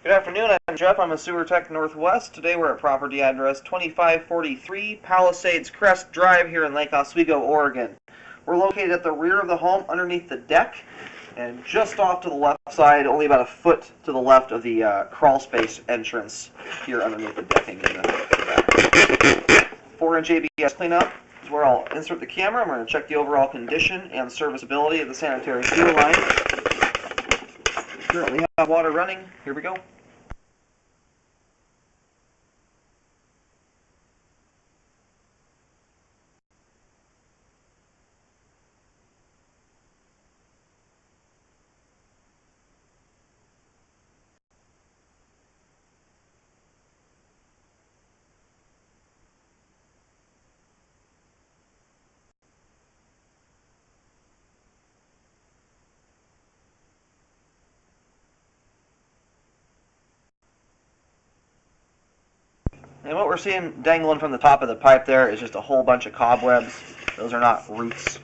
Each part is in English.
Good afternoon, I'm Jeff. I'm a Sewer Tech Northwest. Today we're at property address 2543 Palisades Crest Drive here in Lake Oswego, Oregon. We're located at the rear of the home underneath the deck and just off to the left side, only about a foot to the left of the crawl space entrance here underneath the decking in the back. 4-inch ABS cleanup is where I'll insert the camera. I'm going to check the overall condition and serviceability of the sanitary sewer line. Currently have water running. Here we go. And what we're seeing dangling from the top of the pipe there is just a whole bunch of cobwebs. Those are not roots.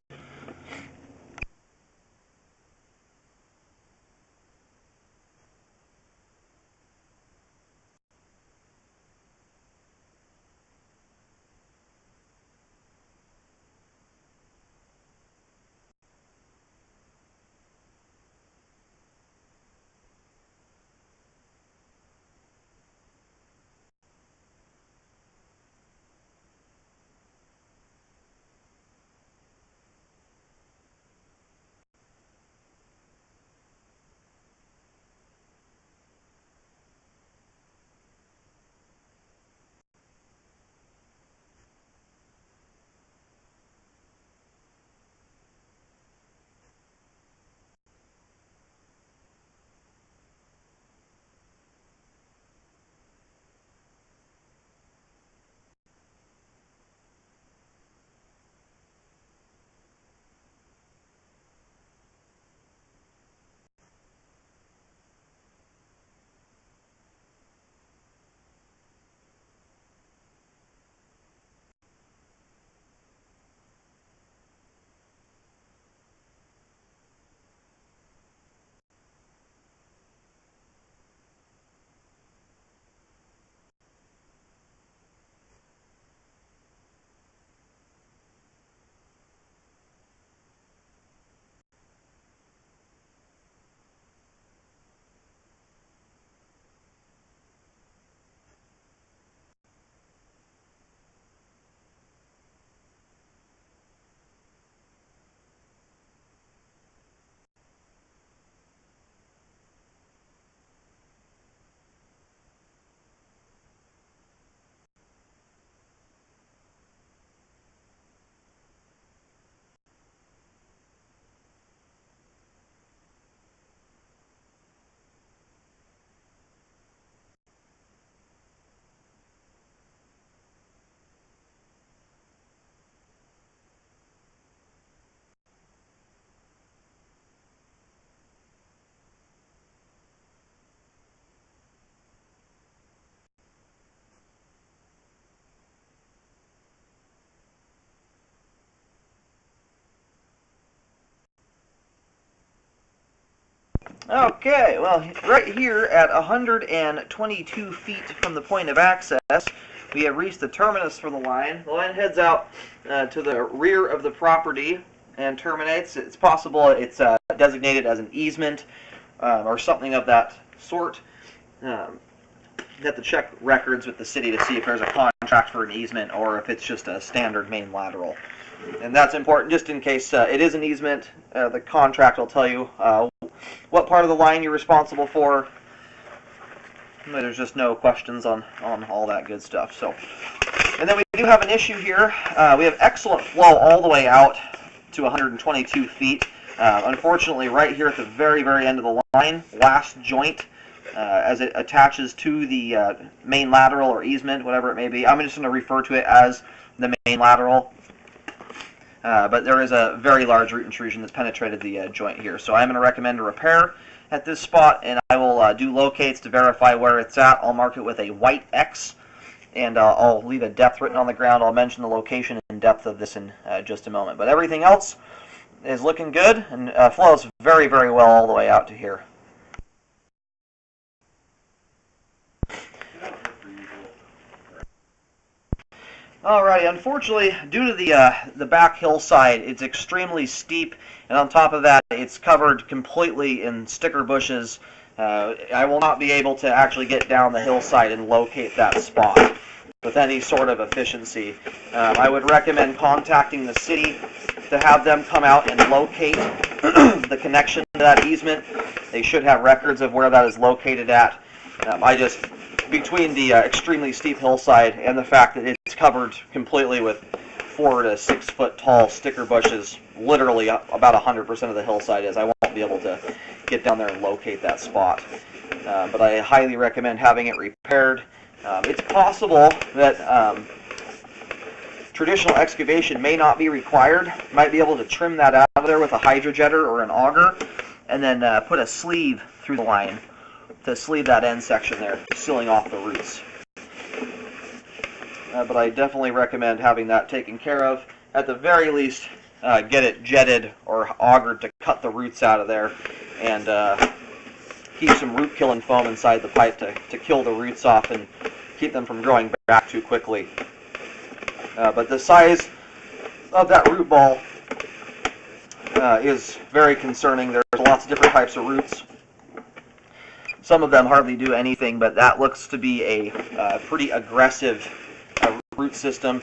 Okay, well, right here at 122 feet from the point of access, we have reached the terminus for the line. The line heads out to the rear of the property and terminates. It's possible it's designated as an easement or something of that sort. You have to check records with the city to see if there's a contract for an easement or if it's just a standard main lateral. And that's important just in case it is an easement. The contract will tell you what part of the line you're responsible for. There's just no questions on all that good stuff. So, and then we do have an issue here. We have excellent flow all the way out to 122 feet. Unfortunately, right here at the very, very end of the line, last joint, as it attaches to the main lateral or easement, whatever it may be. I'm just going to refer to it as the main lateral. But there is a very large root intrusion that's penetrated the joint here. So I'm going to recommend a repair at this spot, and I will do locates to verify where it's at. I'll mark it with a white X, and I'll leave a depth written on the ground. I'll mention the location and depth of this in just a moment. But everything else is looking good, and flows very, very well all the way out to here. Alrighty, unfortunately, due to the back hillside, it's extremely steep, and on top of that, it's covered completely in sticker bushes. I will not be able to actually get down the hillside and locate that spot with any sort of efficiency. I would recommend contacting the city to have them come out and locate the connection to that easement. They should have records of where that is located at. Between the extremely steep hillside and the fact that it's covered completely with 4 to 6 foot tall sticker bushes, literally about 100% of the hillside I won't be able to get down there and locate that spot. But I highly recommend having it repaired. It's possible that traditional excavation may not be required. You might be able to trim that out of there with a hydrojetter or an auger, and then put a sleeve through the line to sleeve that end section there, sealing off the roots. But I definitely recommend having that taken care of. At the very least, get it jetted or augered to cut the roots out of there, and keep some root killing foam inside the pipe to kill the roots off and keep them from growing back too quickly. But the size of that root ball is very concerning. There's lots of different types of roots. Some of them hardly do anything, but that looks to be a pretty aggressive root system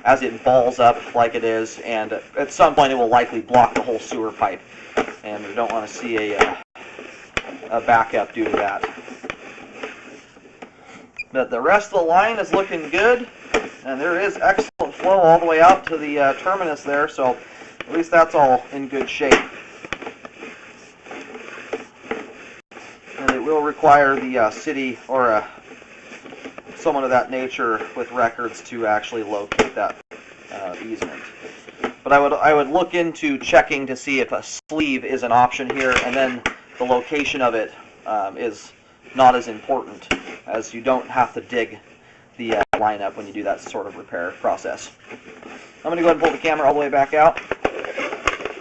as it balls up like it is, and at some point it will likely block the whole sewer pipe, and we don't want to see a backup due to that. But the rest of the line is looking good, and there is excellent flow all the way out to the terminus there, so at least that's all in good shape. And it will require the city or someone of that nature with records to actually locate that easement. But I would look into checking to see if a sleeve is an option here, and then the location of it is not as important, as you don't have to dig the line up when you do that sort of repair process. I'm going to go ahead and pull the camera all the way back out.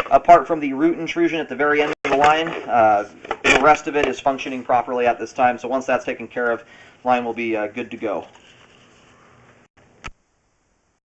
Apart from the root intrusion at the very end of the line, the rest of it is functioning properly at this time, so once that's taken care of, line will be good to go.